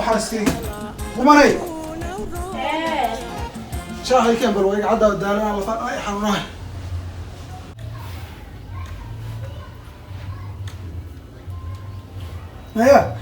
حاسين وماني شاهي كان بالويق عدا ودالنا على فا اي حنوه هيا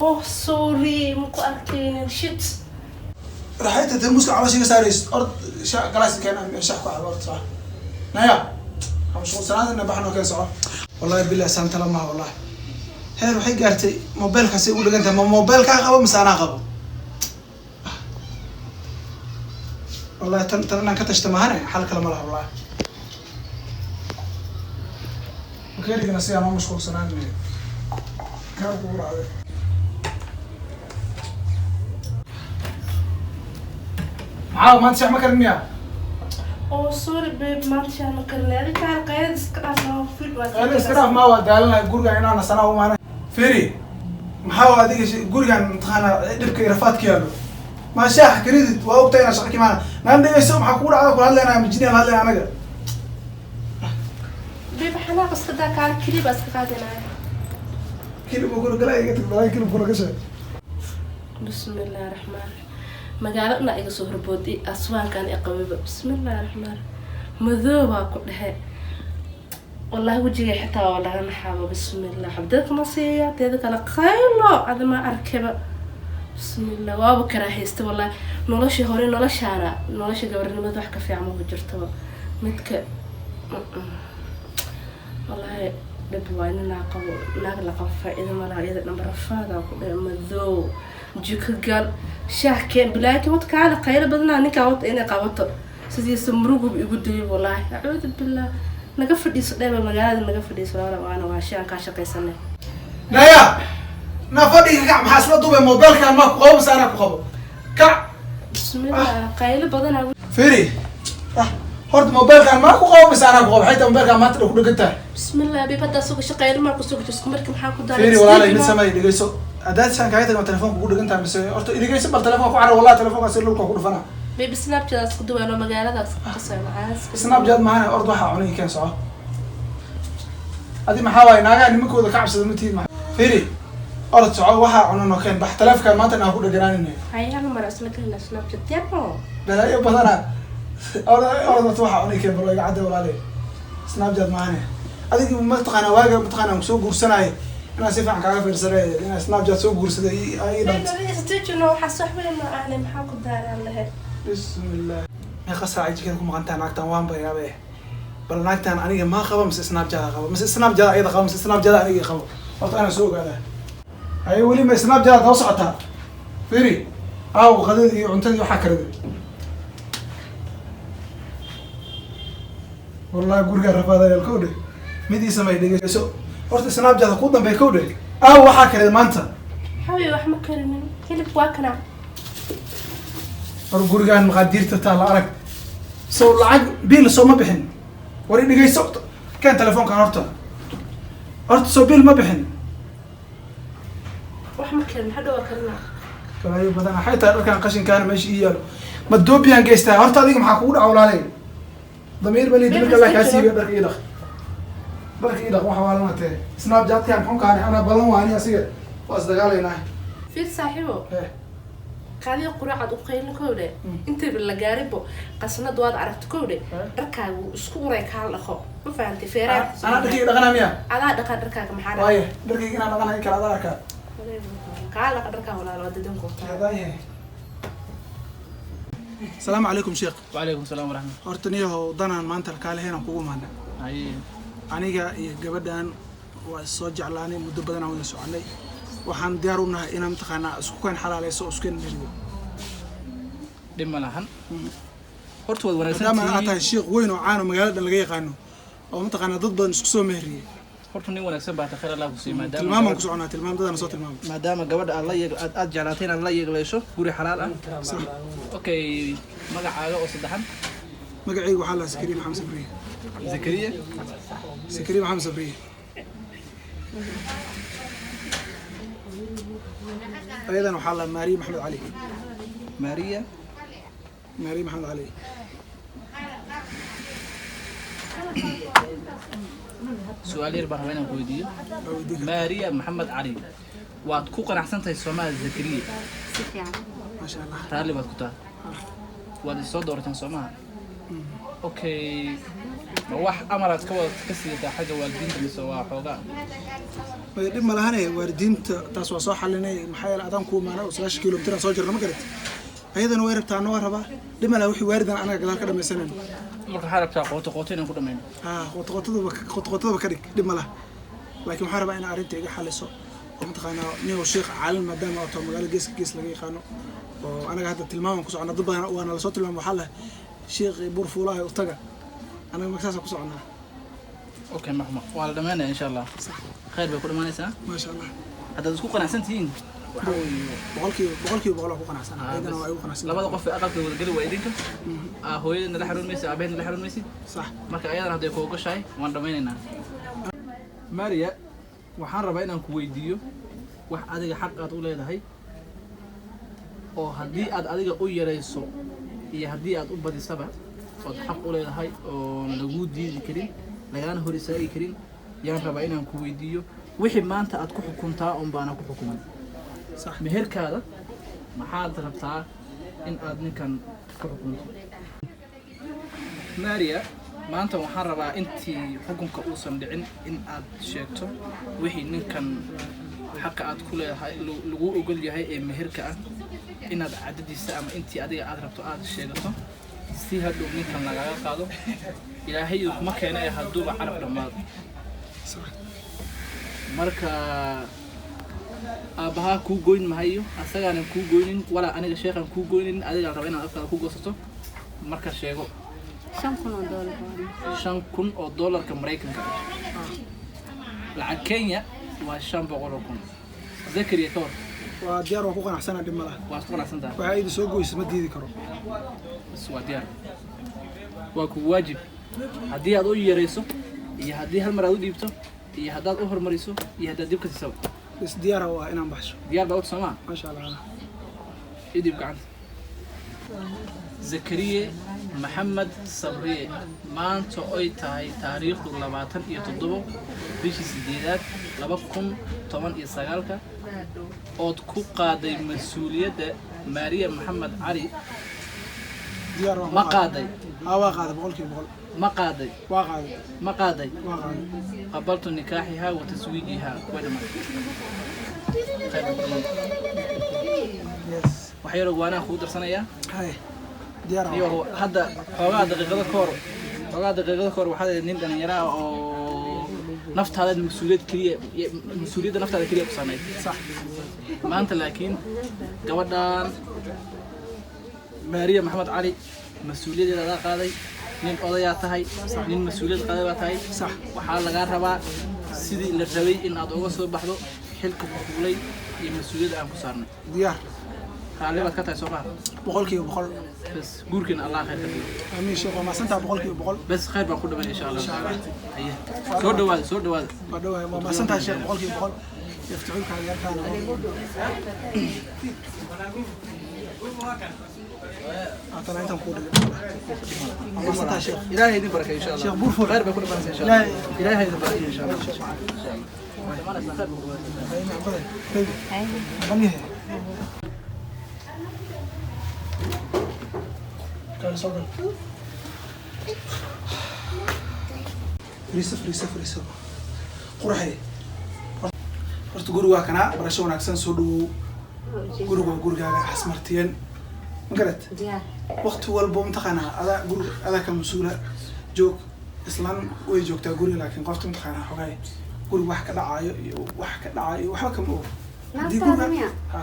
اوه سوري مكو اركين شيت رحيت تمسك على شيء ساريس ارض شا كلاس كان شحكوا على الارض صح هيا مش سنه ان بحنا كان صح والله بالله سنت لما والله هي waxay gaartay mobilka si u dhiganta mobilka qabo misaana qabo والله ترى ka tashta mahane xal kala ma laha والله وكيرجنا سي انا مشغول سنان كان قوراده معاو ما انت ما كرنيا اوه سوري بيب ما انت ما كرنيا كان قيد اسكراف ما في الوقت انا اسكراف ما ودالنا غورغا انا سنه وما فيري محاول هذيك غورغا امتحانا دبك رفات كيالو ما شاح كريدت وقتنا شقكي معنا ما ندي سو ما كودا على كل هذا مجنين هذا انا بيب حنا بس كذا كان كلي بس قادنا كلي بقول قلاي قلت له كلي بقول كشه بسم الله الرحمن magaalada iga soo horboodi aswaankan ee qababa bismillaahir rahmaanir madooba ku dhahay wallahi wajiga xitaa wala naxaba bismillaah habdad ma siiya teeda kala qaylo adama arkaba bismillaah waaba karaahaysta wallahi noloshii hore nolosha gabarnimada wax ka fiican ma jirto midka wallahi dadwayna qabo naag la qabo faa'iido ma laha iyada number faada ku dhahay madoo jikgal شاكين بلاكي وتكالي قيلة بدنا نكا وط إني قاوته سيدي سمروق بيقولي والله أعوذ بالله نقفل دي صدق بمجال نقفل دي صلاة وأنا وعشان كاشة قيسنا لا يا نفدي كعب حاسبة دوبة موبايل كان ما قوم سنة قوم كع بسم الله قيلة بدنا فيري هرد موبايل كان ما قوم سنة قوم حتى موبايل كان ما تروح لقطة بسم الله بيبدأ سوق شقيل ما كسوق تسكم مركم حاكو دار فيري ولا لا من سما يدقي سو أداة شان كايتك ما تلفون بقول لك أنت بس أرتو إذا جاي سبب تلفون كوعرة والله تلفون أصير لك كوكو فنا بيب سناب جاد أسكدوا أنا مجال هذا قصة معاس سناب جاد معنا أرض واحد عني كان صح هذه محاوي ناقة نمكو ذا كعب سلمتي مع فيري أرض صعود واحد عننا كان بحتلاف كان ما تنا أقول جيران إنه هاي أنا مرة اسمك لنا سناب جاد تيابو بلا يبغى أنا أرض واحد عني كان برا يعدي ولا عليه سناب جاد معنا هذه متقنا واجب متقنا مسوق ورسناي أنا سيف عن كعافة رسالة أنا سناب جات سوق ورسالة أي نمط. لا استجنوا حسوا حبل ما أعلم حاكو دار الله. بسم الله. يا خسارة عيجي كده كم غنتان ناقتان وان بيا بيه. بل ناقتان أنا ما خبر مس سناب جات خبر مس سناب جات أيضا خبر مس سناب جات أنا خبر. قلت أنا سوق هذا. أي ولي ما سناب جات توسعتها. فيري. أو خذي عنتني وحكر ذي. والله قرقة رفاضة الكودة. مدي سماي دقيقة سو. horta snap jada ku dambe ka dhig waxa kale maanta hawi wax ma karinin hilib waa kana gurigaan maqaadiirta taala arag soo lacag biil soo ma bixin wari dhigayso kan telefoonka horta soo biil ma bixin wax ma karin hadda waa karina kalayo badan xayta dharkan qashinkaan meesha ii yaalo ma doobiyaan geystaa horta adiga maxaa kugu dhac walaalay damiir bali dibka la kaasiiyo dharka ii dhaq بركي إذا قوم حوالي ما تري سناب جات كان حون كان أنا بلون واني أصير وأصدقائي هنا في صاحبه قال يقرأ عاد أبقين كوده أنت بالجاربه قصنا دواد عرفت كوده ركع وسكورة كهالأخو ما فهمت فيرا أنا بركي إذا غنى ميا على دكان ركع محارة وايه بركي أنا غنى هيك على ذاك قال لك ركع ولا لا تدمكم هذا السلام عليكم شيخ وعليكم السلام ورحمة الله هرتني هو ضنا ما أنت الكاله هنا كوجو معنا أي aniga iyo gabadhan waa soo jeclaanay muddo badan aan wada soconay waxaan diyaar u nahay inaan taqaanaa isku kan xalaaleyso isku kan niriyo dhima lahan horta wad wanaagsan dama aad tahay sheekh weyn oo caan magaalada laga yaqaano oo mataqaanaa dad badan isku soo meheriyay horta nin wanaagsan baa takhayr Allah ku siima tilmaam ku soconaa tilmaam dadana soo tilmaam maadaama gabadha Allah aad jeclaateen Allah yeeglayso guri xalaal ah okay magacaaga oo saddexan magacaygu waxa la Zakariya Maxamed Sabriye Zakariya Maxamed Sabriye أيضاً وحلا ماري محمد علي ماريا محمد علي سؤال يربح بينهم كويديو ماريا محمد علي واتكو قناعسان تاي سوما زكريا ما شاء الله رالي باتكوتا وادي سو دورتان سوما اوكي wax amaraad ka wada ka siida xagga waalidiinta mise waa xoogaa ma dib ma lahanay waalidiinta taas waa soo xalinay maxay la adan ku maana oo 9 kiiloomitir soo jirna ma garat ayadana way rabtaa noo raba dib ma la wixii waalidan anaga gadaal ka dhamaysaneen marka waxaa rabtaa qoto inaan ku dhamayno qoto ka dhig dib ma laha laakiin waxaan rabaa in arrinta iga xaliso oo mataqaanaa niyo sheekh caalin maadaama oo magaalo gees laga yaqaano oo anaga hadda tilmaam ku socona dad badan waana la soo tilmaamo waxa la sheekh burfuulaha u taga أنا مكساسة كسرنا. أوكي محمد. وعلى دمانة إن شاء الله. صح. خير بكل ما نسا. ما شاء الله. هذا تسوق قناع سنتين. بقولك قناع سنة. هذا نوع قناع سنة. لما تقف في أقل في القلب ويدينك. هو اللي نلحرون ميسي أبين نلحرون ميسي. صح. ما كأيضا هذا يكون قشاي وعلى دمانة. ماريا وحنا بيننا كويديو wax adiga xaq aad u leedahay oo hadii aad adiga u yareyso iyo hadii aad u badisaba oo xaq u leedahay oo lagu diidi karin lagana hor isaagi karin yaan rabaa inaan ku weydiiyo wixii maanta aad ku xukuntaa on baana ku xukuman sax meherkaada maxaad rabtaa in aad ninkan ku xukunto Maria maanta waxaan rabaa intii xukunka uusan dhicin in aad sheegto wixii ninkan xaq aad ku leedahay lagu ogol yahay ee meherka ah inaad cadadiisa ama intii adiga aad rabto aad sheegato si hadhow ninkan lagaga qaado ilaahay ma keena ee haduuba carab dhamaad marka aabaha ku goyn mahayo asagana ku goynin wala aniga sheekhan ku goynin adiga rabaa inaad afka ku goosato marka sheego $5,000 Mareykanka lacag Kenya waa $500,000 Zakariya ka war waa diyaar waa ku qanacsanaa dhib malaha waa ku qanacsantaa waxa ay soo goysay ma diidi karo waa diyaar waa ku waajib haddii aad u yareyso iyo haddii hal mar aad u dhiibto iyo haddaad u hormariso iyo haddaad dib ka siiso is diyaar waa inaan baxsho diyaar baa u Soomaa ma sha Allah idib gacanta Zakariya محمد صبري ما أنت أي تاريخ 27 بيش سديدات لبكم طبعا إسرائيلك أو تكون قاضي مسؤولية ماريا محمد علي ما قاضي قاضي بقول ما قاضي واقعي ما قاضي قبلت نكاحها وتزويجها ودما وحيرو وانا خو درسنايا هاي ايوه هذا xogaa daqiiqada koor waxa nin dhalinyaro oo naftaada mas'uuliyadda naftaada kaliya ku sameeyay sax maanta laakiin gabadhan Maria Maxamed Ali mas'uuliyadda qaaday nin odayaa tahay nin mas'uuliyad qaaday baa tahay sax waxa laga rabaa sidii la rabay in aad uga soo baxdo xilka ku kulay iyo mas'uuliyadda aan ku saarnay diyaar قال لي كاتاي سوما بقول بس غوركن الله خير كدي امين شيخ ما سنتا بقول بس خير باخذ ان شاء الله ايه سو دواد ما سنتا شيخ بقول يفتحوا لك هذه كان اعطينا انت نقول ما سنتا شيخ الهي يدي بركه ان شاء الله شيخ بورفور خير باخذ ان شاء الله الهي يدي بركه ان شاء الله كان صدر فريسة قرحي horta guriga kana barasho wanaagsan soo dhaw gurigaaga xasmartiyeen magarat waqti walba mtaqana ada ka masuula joog islaan way joogtaa guriga laakiin qofta mtaqana xogay guriga wax ka dhacayo iyo wax ka dhacayo waxa kama og ha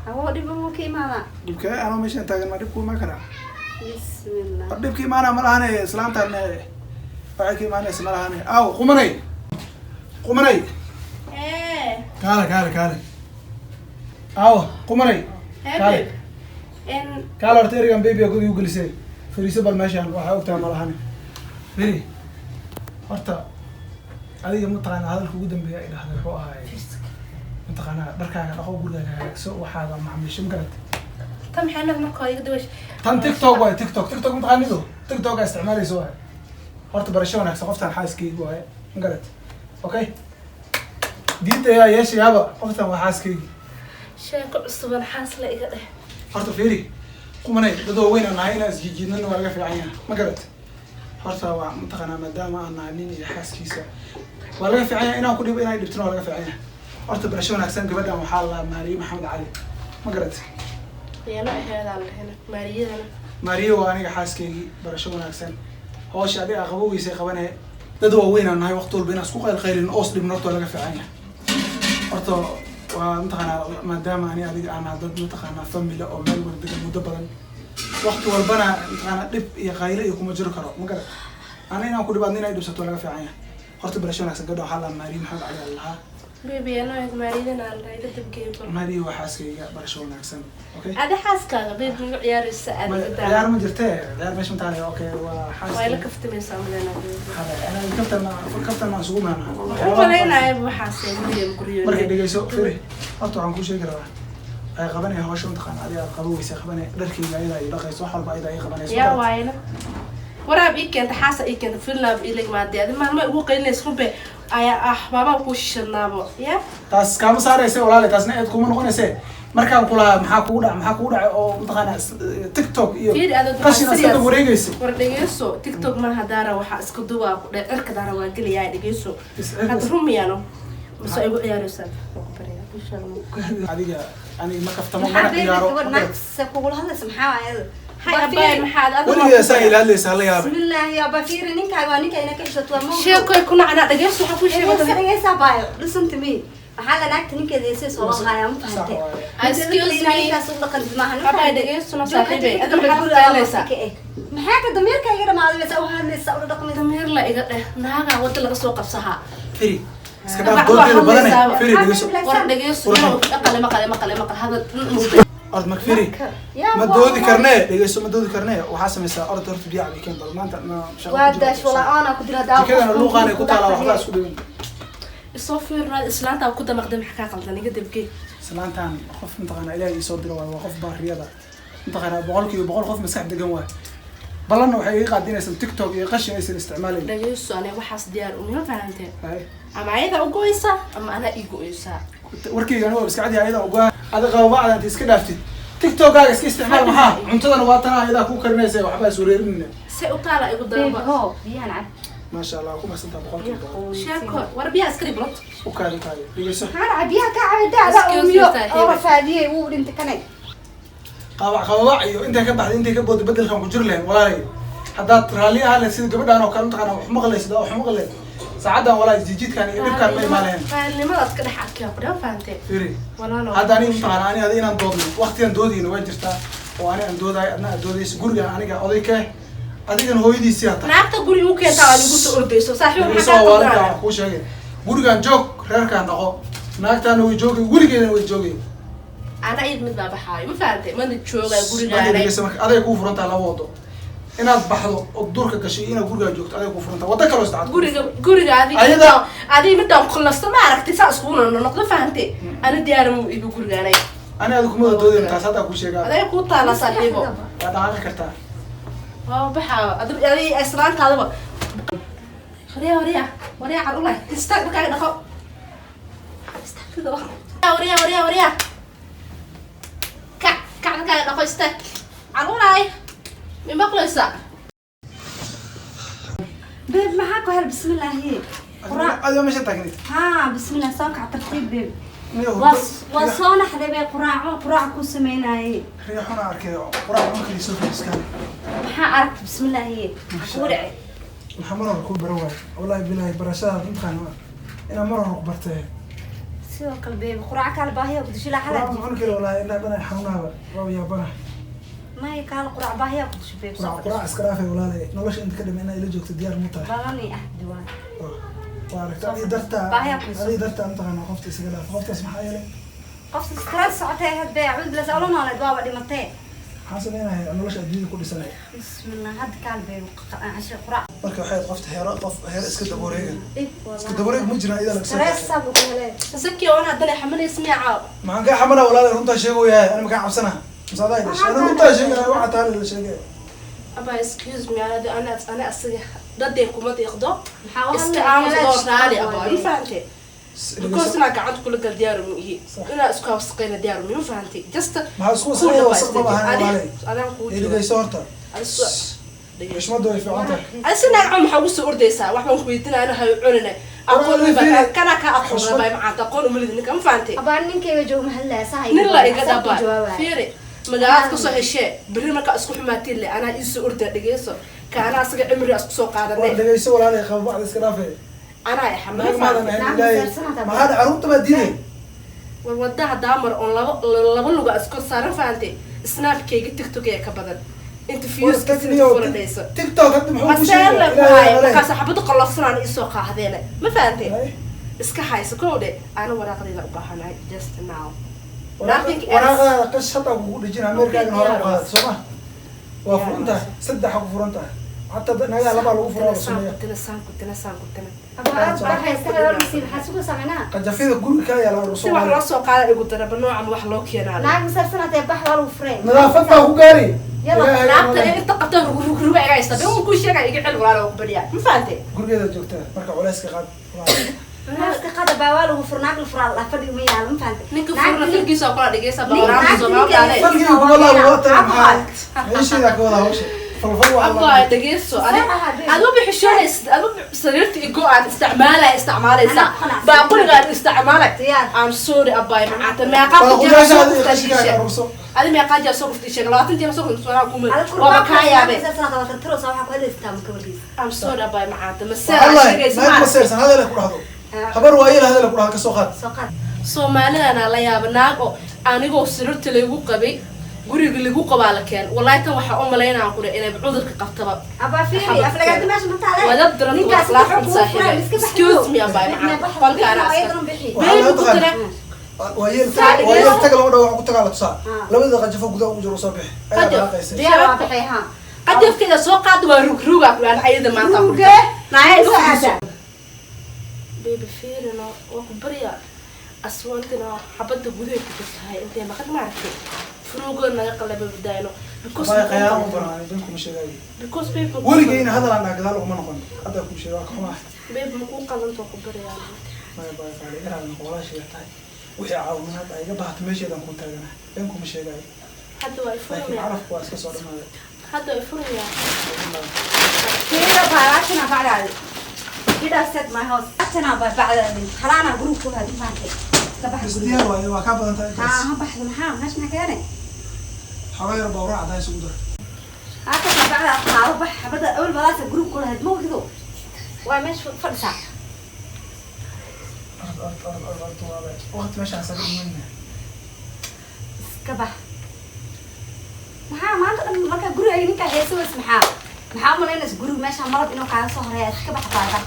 awo dhibo ka imaada dhibka ana meesha taagan ma dhibku ma kara bismillah dhibki maana ma lahayn islaantan waxay ka imaanaysaa ma lahayn aw qumanay كاله قمري كاله ارتيريان بيبي اقول يجلسي فريسه بالماشان waxa ogtaa malahan biri horta adiga ma taqaan hadalka ugu dambeeya ay dhahdeen wuxuu ahaay mataqaana dharkaaga dhaqo gurigaaga soo waxaada macaamiisho magarat tan xanad markoo iga dawash tan TikTok way TikTok ma taqaanido TikTok ay isticmaalayso way horta barasho wanaagsan qoftan xaaskii way magarat okay diinta ayaa yeeshayaaba qoftan waa xaaskaygi sheeko cusuban xaas la iga dheh horta fiiri kumanay dad waaweyn aan nahay inaan isjijiidnana waa laga fiican yahay ma garat horta waa mataqaanaa maadaama aan nahay nin iyo xaaskiisa waa laga fiican yahay inaan ku dhibo inay dhibtana waa laga fiican yahay horta barasho wanaagsan gabadhan waxaa la maariye maxamed cali ma garat yana aheedaan lahena maariyadana maariye waa aniga xaaskaygii barasho wanaagsan hawsha adiga qabowgiisay qabanee dad waaweyn aan nahay waqti walba inaan isku qaylqaylin oos dhibno horta waa laga fiican yahay horta waa mataqaanaa maadaama ani adiga aan nahay dad mataqaanaa family oo meel wada degan muddo badan waqti walbana mataqaanaa dhib iyo qayle iyo kuma jiro karo ma garat ana inaan ku dhibaadna inay dhibsato waa laga fiican yahay horta barasho wanaagsan gabadha waxaa la maariye maxamed cali aan lahaa bebi yana maariyadana aan lahay dadabgeebo maariye waa xaaskayga barasho wanaagsan okay adi xaaskaaga bebi ma ciyaaraysa ciyaar ma jirtee ciyaar meesha mataan okay waa xaaskayga way la kaftamaysaa malena kaftan maan isugu maana waxaan malaynaaya waxaasee Maryam guryo markay dhegeyso firi horta waxaan kuu sheegi rabaa ay qabanaya hawsha mataqaana adiga aad qaboweysa qabanaya dharkayga ayada ay dhaqayso wax walba ayada ay qabanayso yaa waayna waraab ii keenta xaasa ii keenta filnaab ilig maadee adi maalma ugu qaylinaysa rube ayaa baabaa kuu shishadnaabo ya taas kaama saarayse walaale taasna eed kuma noqonayse markaan kulahaa maxaa kugu dhacay oo mataqaana tiktok iyo qashin asaga wareegaysa war dhegeyso tiktok maaha daara waxaa iska duwaa ku dhee cirka daara waa gelayaa dhegeyso hadda rumiyaano mase igu ciyaaraysaa adiga aniga ma kaftamo mana ciyaaro kugula hadlaysa maxaa ayada weligaa saa ilaaleysa hala yaabay bismillah ya bafiri ninkaaga waa ninka ina ka xishoto waa mo sheekoy ku nacnaa dhegeyso waxaa ku sheegay dhegeysa baayo listen to me waxaa la naagta ninkeeda yeesay soo lahaaya ma fahantay excuse me ninkaas u dhaqan maahan abay dhegeyso na saaxiibay adam maxaa ku qaalaysaa maxaa ka dameerka iga dhamaaday bas u hadlaysa u dhaqmay dameer la iga dheh naaga wada laga soo qabsaha firi iska dhaaf doonteeda badanay firi dhegeyso war dhegeyso maqale hadal ord marka firi ma doodi karnee dhegeyso ma doodi karnee waxaa samaysaa orda horta biyac bay keen bal maanta waa daash wala ana ku dira daaw jikadana luuqaanay ku taala waxbaa isku dhawin isoo fiirnaad islaanta ku damaqday maxaa kaa qaldan iga dabgey islaantaan qof mataqaanaa ilaahay isoo diro waa qof baariyada mataqaanaa 100% qof maskax degan waay balana waxay iga qaadinaysaa tiktok iyo qashin aysan isticmaalayn dhageyso aniga waxaas diyaar uma fahanteen ama ayada u goysa ama ana ii goysa warkayga aniga iska cadi ayada uga ada qabacda inta iska dhaaftid tiktokaaga iska isticmaal maxaa cuntadana waa tan ayada ku karinaysa waxba is wareerinina si u taala igu darba biyan cad ما شاء الله كم سنت بقولك شاكو وربيها سكريب لط وكالي دقيسو انا عبيها كعبد هذا اميو او فاديه و انت كنay قواع iyo inta ka baxday inta ka bood bedelkan ku jir leen walaalay hadaa raali ah la sida gabadhan oo kale taqana wax maqlaysid wax maqlay saacadan walaalay jijidkan iyo dhibkan ma imaaneen faalnimadaas ka dhax arkay qodaan faantay firi walaalo hadaa ani taqana ani hada inaan doodno waqtigan doodayna way jirtaa oo ani aan dooday adna doodayso guriga aniga oday ka adigan hooyadiisii hata naagta guri u keenta aan ugu soo ordayso saaxiib maxaa ka qodaan ku sheegay gurigan joog reerkan dhaqo naagtaana way joogay gurigeena way joogay ana id mid baa baxay ma faantay ma jooga gurigaana aday ku furantaa laba wado inaad baxdo oo durka gashay inaad guriga joogto aday ku furantaa wada kale istacad guriga adiga midaan khulasto ma aragtay saas ugu noqdo faantay ana diyaar mu ibu gurigaana ana aad kuma doodeen taas hada ku sheegaa aday ku taala saaxiibo waa dhaqaaqi kartaa baxa adii islaantaadaba wariya car ulay istaag markaaga dhaqo wariya kac markaaga dhaqo istaag car ulay min maqlaysa بيب معاك وهل بسم الله هي هذا مش تاكني ها بسم الله ساك على ترتيب بيب وصونا حدا بي قراع كو سمينا هي ريحنا اركي قراع ممكن يسوق اسكان maxaa aragta بسم الله هي ورعي محمد ركو بروي والله بالله برشاد مخان انا مره ركبتي sidoo kale beeb qurac kala baahiya ku dishay la xalad waxaan kale wallahi ila bana xanuunaba waa yaabana ma ay kala qurac baahiya ku dishay beeb qurac iskaraafay wallahi nolosha inta ka dhimayna ila joogto diyaar mu tahay balani ah diwaan واركتي هذه درتها أنت أنا خفت إسقاط خفت اسمح يلي قفت ستريس ساعتين هاد بيع عود بلا سألون على دوا بعد مرتين حاسس أنا أنا ليش أديني كل سنة بسم الله هاد كالبي عشان قرع مركب حياة قفت حيرة قف حيرة اسكت دبوريجا إيه والله اسكت دبوريجا مجرى إذا لك ستريس سابق ولا سكي وانا هدنا حملي سميعة ما عن كان حملها ولا رنت شيء وياه أنا ما كان عبسنها مصدقني أنا رنت شيء أنا واحد تعال الشيء أبا excuse me أنا أصلي dadeen kuma deeqdo iska aamusoo raali abaa ma fahantay because inaa gacanta kula gal diyaarumi ihi inaa isku hawsaqeyna diyaarumi ma fahantay just maxaa isku wasaqeeya wasaq ma ahan adaan kuu jiro dhegeyso horta xushmadu way fiican tahay asi naagco maxaa ugu soo ordaysaa wax baan ku weydiinaa inaha cunina aqoon kana ka aqoon bay macaanta aqoon umilid ninka ma fahantay abaa ninkayga joog mahalla sahay nin la iga dhaba fiiri magaad ka soo heshee bari marka isku xumaatiin le ana isoo orda dhageyso kaana asaga cimri isku soo qaadanay dhageyso walaalay qabo bacda iska dhaafay ana ay xamaa ma hada arunta ma diiday wadaha daamar on laba luga isku saaran faantay snapkayga tiktok ee ka badan انت في ناس كثير فرنسا تيك توك هذا محبوب شيء لا كاس حبط قلصنا اسو قاهدينا ما فهمتي اسك حيس كوده انا وراقدي لا باهنا just now وراقه قصه ugu dhijin America hore qaad Soomaa waa furanta saddex xaq furanta hatta naga laba lagu furo كنتنا abaa haysta nasiib xasuuq sameena qajafida guriga yaa la si rusoo wax loo soo qaada igu dara banoocan wax loo keenaa naag masarsanatay bax waa lagu furay nadaafada ku gaari yalla naagta inta qabta ruga iga haysta buu ku sheegay iga xil walaalo ku bariya ma fahamtay gurigeeda joogta marka culayska qaad naaska qada baa waa lagu furnaag la furaa la fadhi ma yaal ma fahamtay ninka furna filkiisa kala dhigaysa baqaraanta Soomaaliya falkiga wala wata maxaa meeshida ka wada hawsha أبغى دقيسو أنا بحشوني أنا صرت إيجو استعمالي بقول قاعد استعمالك I'm sorry أباي معناته ما قاعد جالس أنا ما قاعد جالس أسوق في شيء لا تنتي مسوق في سؤال كومل وبكايا بي I'm sorry أباي معناته مسير هذا اللي كله خبر وايل هذا اللي كله كسوقات Soomaaliya أنا لا يابناقو أنا جو صرت ليجو قبي guriga lagu qabaala keen wallahi tan waxa u maleynaa qura inay cudurka qabtaba aba fiiri aflagaad meesha ma taale wada daran ninkaas la xisaaxiib excuse me abay ma qolka ana waayeel tagal oo dhaw ku tagala tusaa labada qajafo gudaha u jiro soo bixi ayaa baaqaysay diyaar waa baxay ha qajafkeeda soo qaad waa ruga aan ayada maanta ku naaysa baby fiirino oo ku bariya aswantina xabada gudaha ku tahay intee ma qad ma aragtay فروقنا نقلب بداينه because قيام برا بينكم شيء because people ولقينا هذا لنا قدال وما نقول هذا كل شيء واقع بيب مكون قلنت وكبر يعني ما يبغى فعلي أنا ولا شيء تاي وهي عاون هذا يجب بعد ماشي ده كنت أنا بينكم شيء حد واقفون لكن عرف كويس كسر ما حد واقفون يا كده بعدنا بعد كده set my house أنا بعد خلانا جروب كلها دي فانتي بس ديار واي وكابة أنت هم بحث محام ماش مكانه حوالي 4 ورا عداي سودة هذا بعد أطلع بح بدأ أول بلاش الجروب كلها هدموه كده وماش فرصة وقت ماشي على سبيل منه كبح محام ما أنت لما كان جروب يعني كان يسوي اسمه محام ولا ناس جروب ماشي مرض إنه كان صهر يا كبح بعده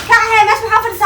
كان هي ماش محافظ